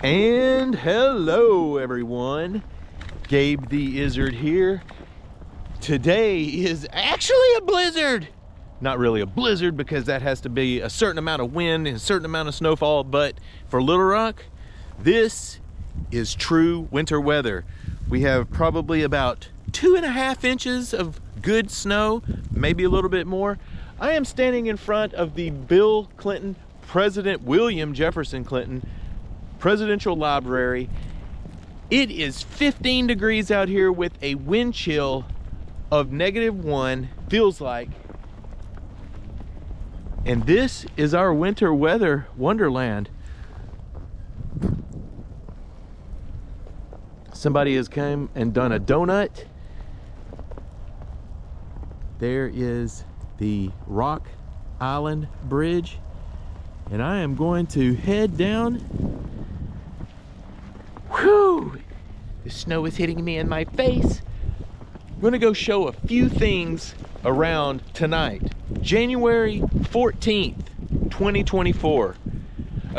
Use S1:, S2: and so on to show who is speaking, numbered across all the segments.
S1: And hello everyone, Gabe the Izzard here. Today is actually a blizzard. Not really a blizzard because that has to be a certain amount of wind and a certain amount of snowfall, but for Little Rock, this is true winter weather. We have probably about 2.5 inches of good snow, maybe a little bit more. I am standing in front of the Bill Clinton, President William Jefferson Clinton Presidential Library. It is 15 degrees out here with a wind chill of -1, feels like. And this is our winter weather wonderland. Somebody has come and done a donut. There is the Rock Island Bridge, and I am going to head down. Whew! The snow is hitting me in my face. I'm gonna go show a few things around tonight, January 14th, 2024.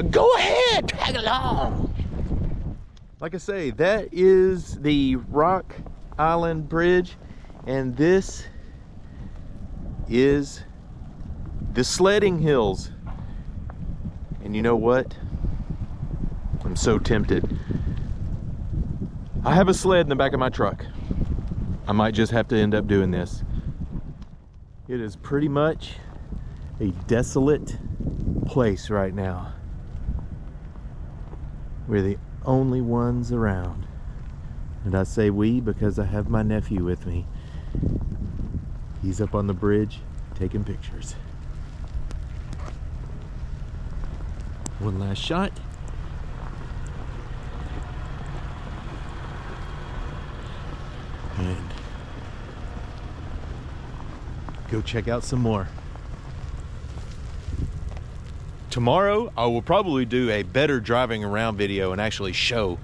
S1: Go ahead, tag along. Like I say, that is the Rock Island Bridge, and this is the Sledding Hills. And you know what? I'm so tempted. I have a sled in the back of my truck. I might just have to end up doing this. It is pretty much a desolate place right now. We're the only ones around. And I say we because I have my nephew with me. He's up on the bridge taking pictures. One last shot. And go check out some more. Tomorrow I will probably do a better driving around video and actually show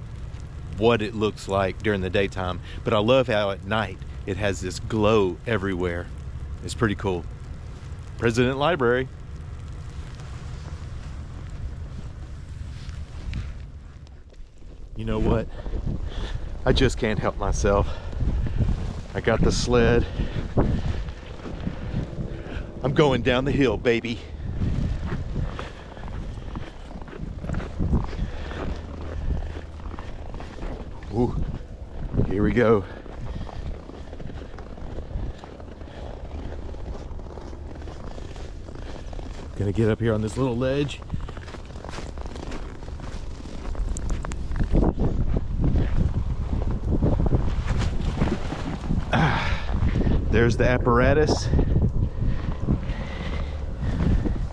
S1: what it looks like during the daytime. But I love how at night it has this glow everywhere. It's pretty cool. President Library. You know what? I just can't help myself. I got the sled. I'm going down the hill, baby. Ooh, here we go. Gonna get up here on this little ledge. There's the apparatus.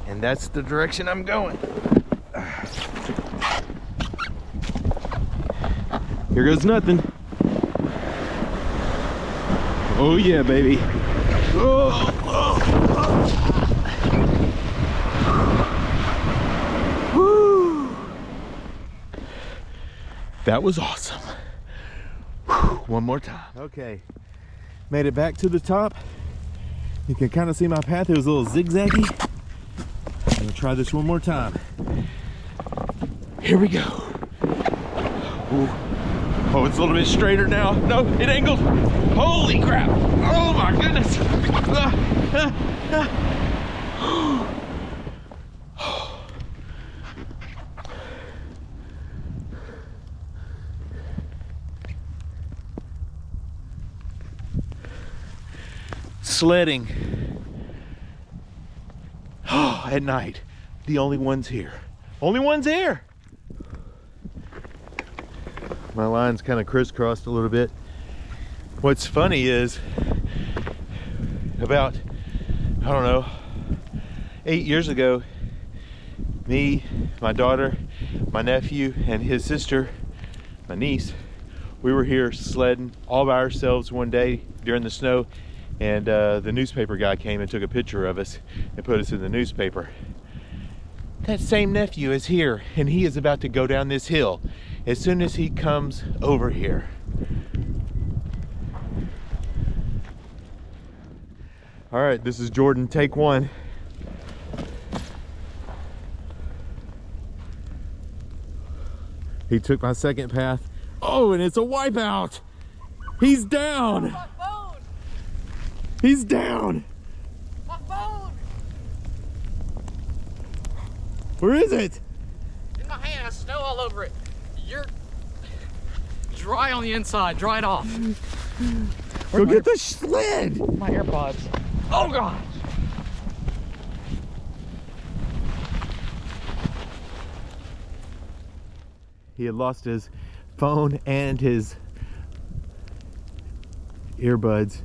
S1: And that's the direction I'm going. Here goes nothing. Oh yeah, baby. Oh, oh, oh. Woo. That was awesome. Whew. One more time. Okay. Made it back to the top. You can kind of see my path. It was a little zigzaggy. I'm gonna try this one more time. Here we go. Ooh. Oh, it's a little bit straighter now. No, it angled. Holy crap. Oh my goodness. Sledding. Oh, at night. The only ones here. Only ones here. My line's kind of crisscrossed a little bit. What's funny is about, I don't know, 8 years ago, me, my daughter, my nephew, and his sister, my niece, we were here sledding all by ourselves one day during the snow, and the newspaper guy came and took a picture of us and put us in the newspaper. That same nephew is here, and he is about to go down this hill as soon as he comes over here. All right, this is Jordan, take one. He took my second path. Oh, and it's a wipeout. He's down.
S2: My phone.
S1: He's down.
S2: My phone.
S1: Where is it?
S2: In my hand, has snow all over it. You're dry on the inside. Dry it off.
S1: Go get the sled.
S2: My AirPods. Oh God.
S1: He had lost his phone and his earbuds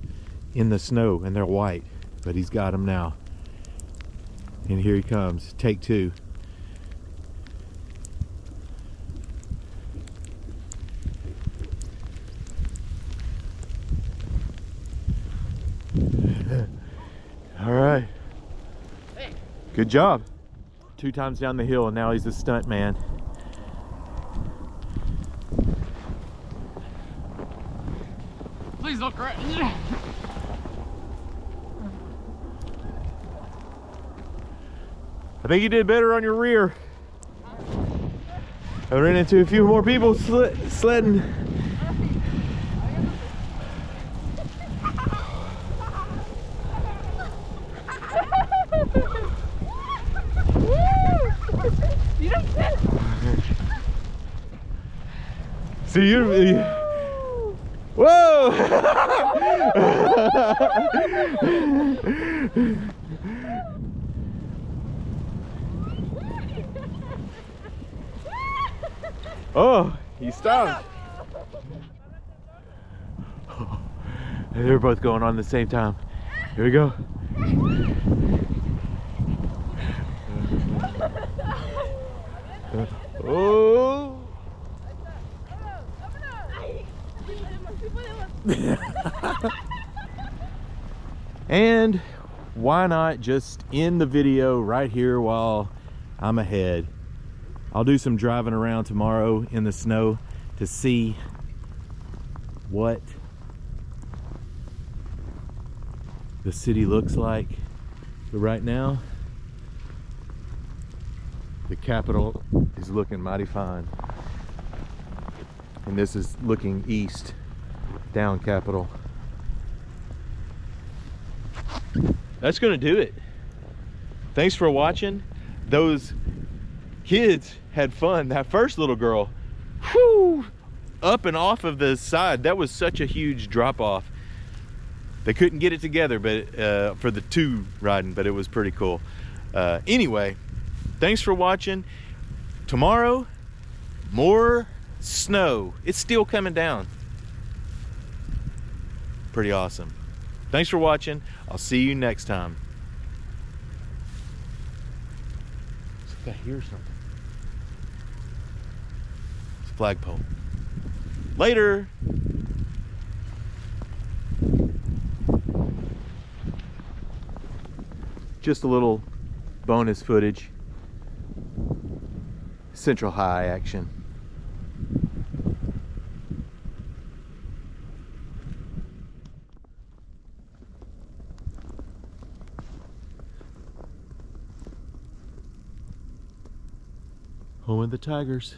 S1: in the snow, and they're white, but he's got them now. And here he comes, take two. All right.
S2: Hey.
S1: Good job. 2 times down the hill, and now he's a stunt man.
S2: Please don't crash.
S1: I think you did better on your rear. I ran into a few more people sledding.
S2: You don't get it.
S1: See you. Whoa! Oh, you stopped. They're both going on at the same time. Here we go. Oh! And why not just end the video right here while I'm ahead? I'll do some driving around tomorrow in the snow to see what the city looks like. But right now, the Capitol is looking mighty fine. And this is looking east, down Capitol. That's gonna do it. Thanks for watching. Those kids had fun. That first little girl, whew, up and off of the side. That was such a huge drop off. They couldn't get it together, but for the 2 riding, but it was pretty cool. Anyway, thanks for watching. Tomorrow, more snow. It's still coming down. Pretty awesome. Thanks for watching. I'll see you next time. I think I hear something. It's a flagpole. Later. Just a little bonus footage. Central High action. Home of the Tigers.